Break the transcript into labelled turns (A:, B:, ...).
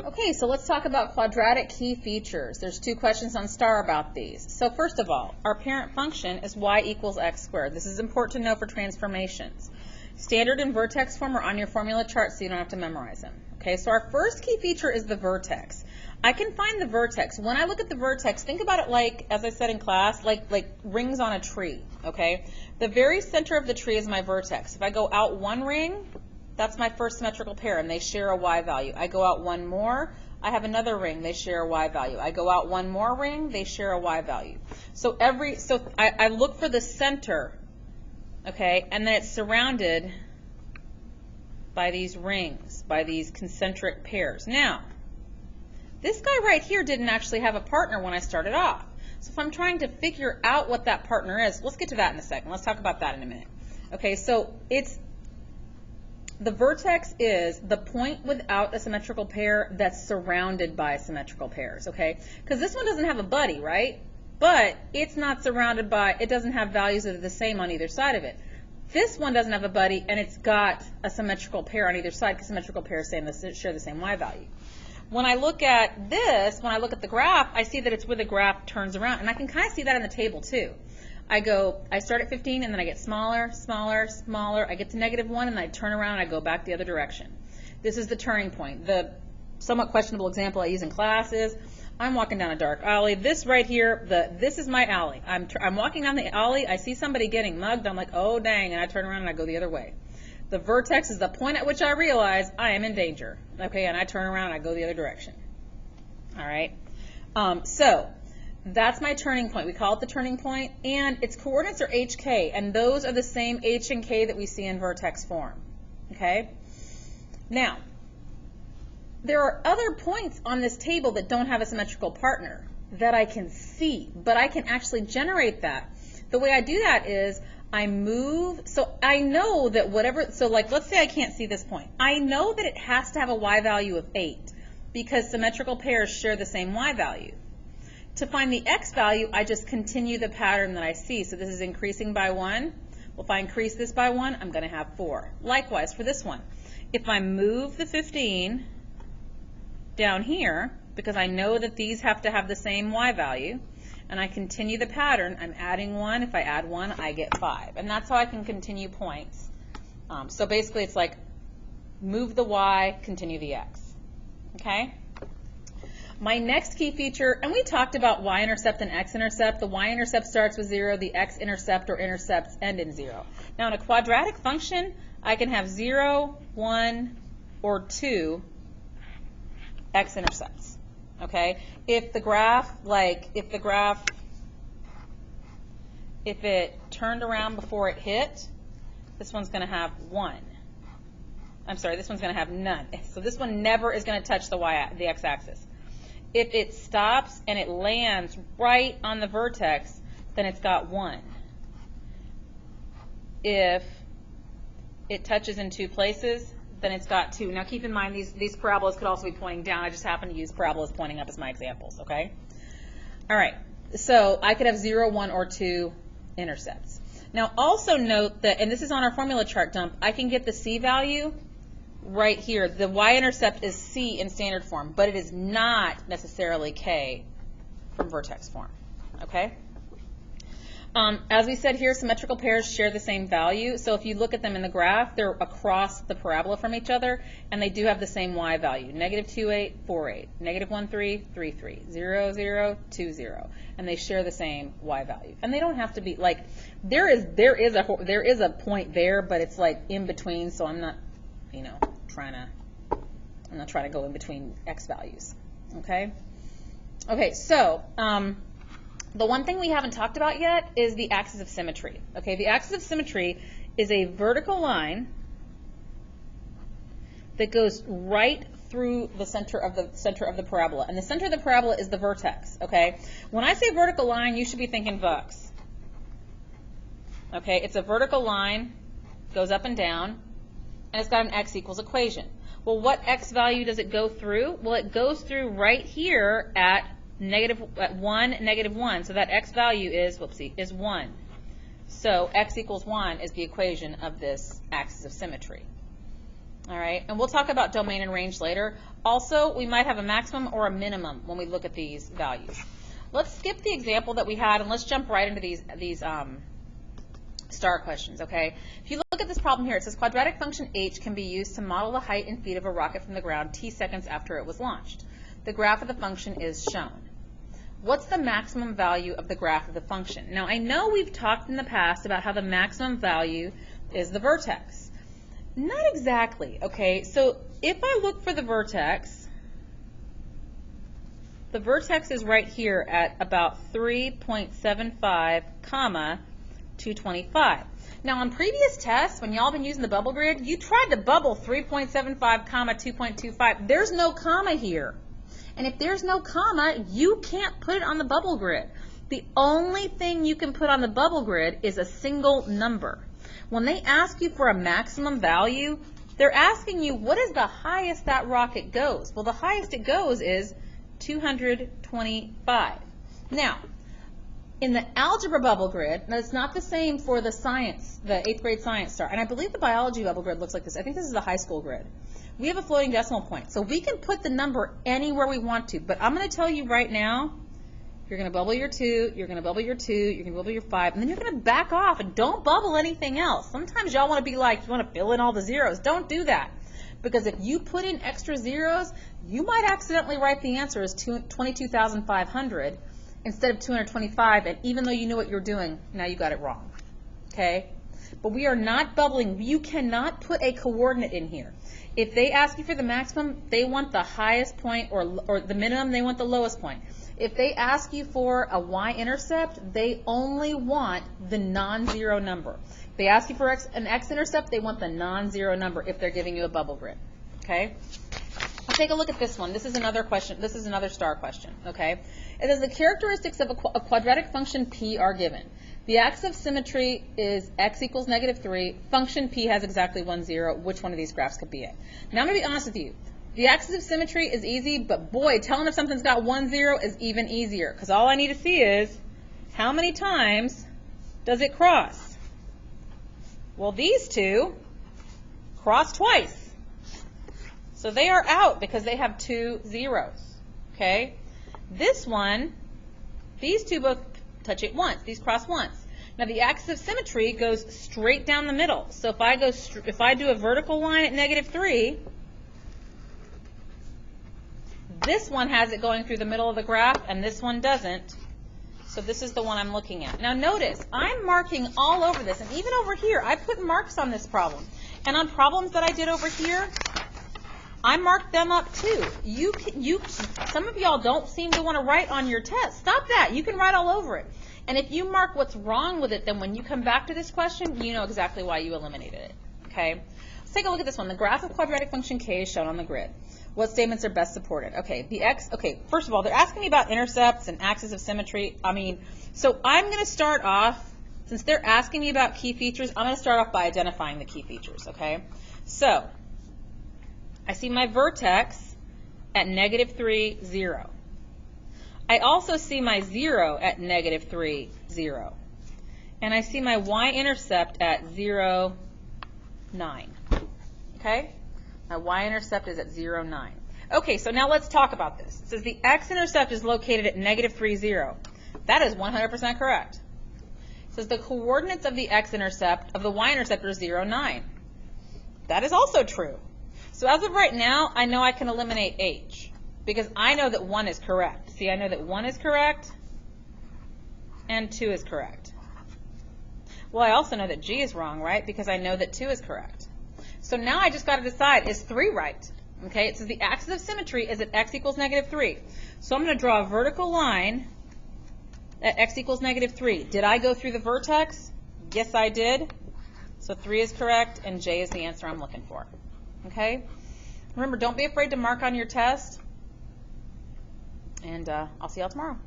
A: Okay, so let's talk about quadratic key features. There's two questions on STAR about these. So first of all, our parent function is y equals x squared. This is important to know for transformations. Standard in vertex form or on your formula chart so you don't have to memorize them. Okay, so our first key feature is the vertex. I can find the vertex. When I look at the vertex, think about it like, as I said in class, like rings on a tree, okay? The very center of the tree is my vertex. If I go out one ring, that's my first symmetrical pair, and they share a y value. I go out one more, I have another ring, they share a y value. I go out one more ring, they share a y value. So I look for the center, okay, and then it's surrounded by these rings, by these concentric pairs. Now, this guy right here didn't actually have a partner when I started off. So if I'm trying to figure out what that partner is, let's get to that in a second. Let's talk about that in a minute. Okay, so the vertex is the point without a symmetrical pair that's surrounded by symmetrical pairs, okay? Because this one doesn't have a buddy, right? But it's not surrounded by, it doesn't have values that are the same on either side of it. This one doesn't have a buddy, and it's got a symmetrical pair on either side because symmetrical pairs share the same y value. When I look at this, when I look at the graph, I see that it's where the graph turns around, and I can kind of see that in the table too. I start at 15, and then I get smaller, smaller, smaller. I get to -1, and then I turn around, and I go back the other direction. This is the turning point. The somewhat questionable example I use in class is I'm walking down a dark alley. This right here, this is my alley. I'm walking down the alley. I see somebody getting mugged. I'm like, oh, dang, and I turn around, and I go the other way. The vertex is the point at which I realize I am in danger. Okay, and I turn around, and I go the other direction. All right? So that's my turning point. We call it the turning point, and its coordinates are HK, and those are the same H and K that we see in vertex form. Okay? Now, there are other points on this table that don't have a symmetrical partner that I can see, but I can actually generate that. The way I do that is I move, so I know that whatever, so like let's say I can't see this point. I know that it has to have a y value of 8 because symmetrical pairs share the same y value. To find the x value, I just continue the pattern that I see. So this is increasing by 1. Well, if I increase this by 1, I'm going to have 4. Likewise for this one. If I move the 15 down here, because I know that these have to have the same y value, and I continue the pattern, I'm adding 1. If I add 1, I get 5. And that's how I can continue points. So basically it's like move the y, continue the x. Okay? My next key feature, and we talked about y-intercept and x-intercept. The y-intercept starts with 0. The x-intercept or intercepts end in 0. Now in a quadratic function, I can have 0, 1, or 2 x-intercepts. Okay? If it turned around before it hit, this one's going to have 1. I'm sorry, this one's going to have none. So this one never is going to touch the x-axis. If it stops and it lands right on the vertex, then it's got 1. If it touches in 2 places, then it's got 2. Now keep in mind these parabolas could also be pointing down. I just happen to use parabolas pointing up as my examples, okay? All right, so I could have 0, 1, or 2 intercepts. Now also note that, and this is on our formula chart dump, I can get the C value right here. The y-intercept is C in standard form, but it is not necessarily K from vertex form, okay? As we said here, symmetrical pairs share the same value. So if you look at them in the graph, they're across the parabola from each other, and they do have the same y value. -2, 8, 4, 8. -1, 3, 3, 3. 0, 0, 2, 0. And they share the same y value. And they don't have to be, like, there is a point there, but it's like in between, so I'm not, you know, trying to go in between x values, okay? Okay, so the one thing we haven't talked about yet is the axis of symmetry. Okay, the axis of symmetry is a vertical line that goes right through the center of the parabola, and the center of the parabola is the vertex. Okay, when I say vertical line, you should be thinking Vux. Okay, it's a vertical line, goes up and down, and it's got an x equals equation. Well, what x value does it go through? Well, it goes through right here at 1, -1. So that x value is, is 1. So x equals 1 is the equation of this axis of symmetry. All right, and we'll talk about domain and range later. Also, we might have a maximum or a minimum when we look at these values. Let's skip the example that we had and let's jump right into these star questions, okay? If you look at this problem here, it says quadratic function h can be used to model the height and feet of a rocket from the ground t seconds after it was launched. The graph of the function is shown. What's the maximum value of the graph of the function? Now, I know we've talked in the past about how the maximum value is the vertex. Not exactly, okay? So if I look for the vertex is right here at about 3.75, 225. Now on previous tests, when y'all been using the bubble grid, you tried to bubble 3.75, 2.25. There's no comma here. And if there's no comma, you can't put it on the bubble grid. The only thing you can put on the bubble grid is a single number. When they ask you for a maximum value, they're asking you what is the highest that rocket goes. Well, the highest it goes is 225. Now, in the algebra bubble grid, now it's not the same for the science, the 8th grade science star, and I believe the biology bubble grid looks like this. I think this is the high school grid. We have a floating decimal point, so we can put the number anywhere we want to, but I'm going to tell you right now, you're going to bubble your 2, you're going to bubble your 2, you're going to bubble your 5, and then you're going to back off and don't bubble anything else. Sometimes y'all want to be like, you want to fill in all the zeros. Don't do that. Because if you put in extra zeros, you might accidentally write the answer as 22,500 instead of 225, and even though you knew what you're doing, now you got it wrong. Okay? But we are not bubbling. You cannot put a coordinate in here. If they ask you for the maximum, they want the highest point, or the minimum, they want the lowest point. If they ask you for a y-intercept, they only want the non-zero number. If they ask you for an x-intercept, they want the non-zero number if they're giving you a bubble grid. Okay? Let's take a look at this one. This is another question. This is another star question. Okay? It says the characteristics of a quadratic function p are given. The axis of symmetry is x equals -3. Function p has exactly 1, 0. Which one of these graphs could be it? Now I'm going to be honest with you. The axis of symmetry is easy, but boy, telling if something's got 1, 0 is even easier, because all I need to see is how many times does it cross? Well, these two cross twice. So they are out because they have 2 zeros. Okay? This one, these two both touch it once. These cross once. Now the axis of symmetry goes straight down the middle. So if I do a vertical line at -3, this one has it going through the middle of the graph, and this one doesn't. So this is the one I'm looking at. Now notice, I'm marking all over this, and even over here, I put marks on this problem. And on problems that I did over here, I marked them up too. Some of y'all don't seem to want to write on your test. Stop that. You can write all over it. And if you mark what's wrong with it, then when you come back to this question, you know exactly why you eliminated it. Okay? Let's take a look at this one. The graph of quadratic function k is shown on the grid. What statements are best supported? Okay, first of all, they're asking me about intercepts and axis of symmetry. So I'm going to start off, since they're asking me about key features, I'm going to start off by identifying the key features, okay? So I see my vertex at -3, 0. I also see my 0 at -3, 0. And I see my y-intercept at 0, 9. Okay? My y-intercept is at 0, 9. Okay, so now let's talk about this. It says the x-intercept is located at -3, 0. That is 100% correct. It says the coordinates of the x-intercept, of the y-intercept are 0, 9. That is also true. So as of right now, I know I can eliminate h, because I know that 1 is correct. See, I know that 1 is correct, and 2 is correct. Well, I also know that g is wrong, right? Because I know that 2 is correct. So now I just got to decide, is 3 right? Okay, it says the axis of symmetry is at x equals -3. So I'm going to draw a vertical line at x equals -3. Did I go through the vertex? Yes, I did. So 3 is correct, and J is the answer I'm looking for. Okay? Remember, don't be afraid to mark on your test. And I'll see y'all tomorrow.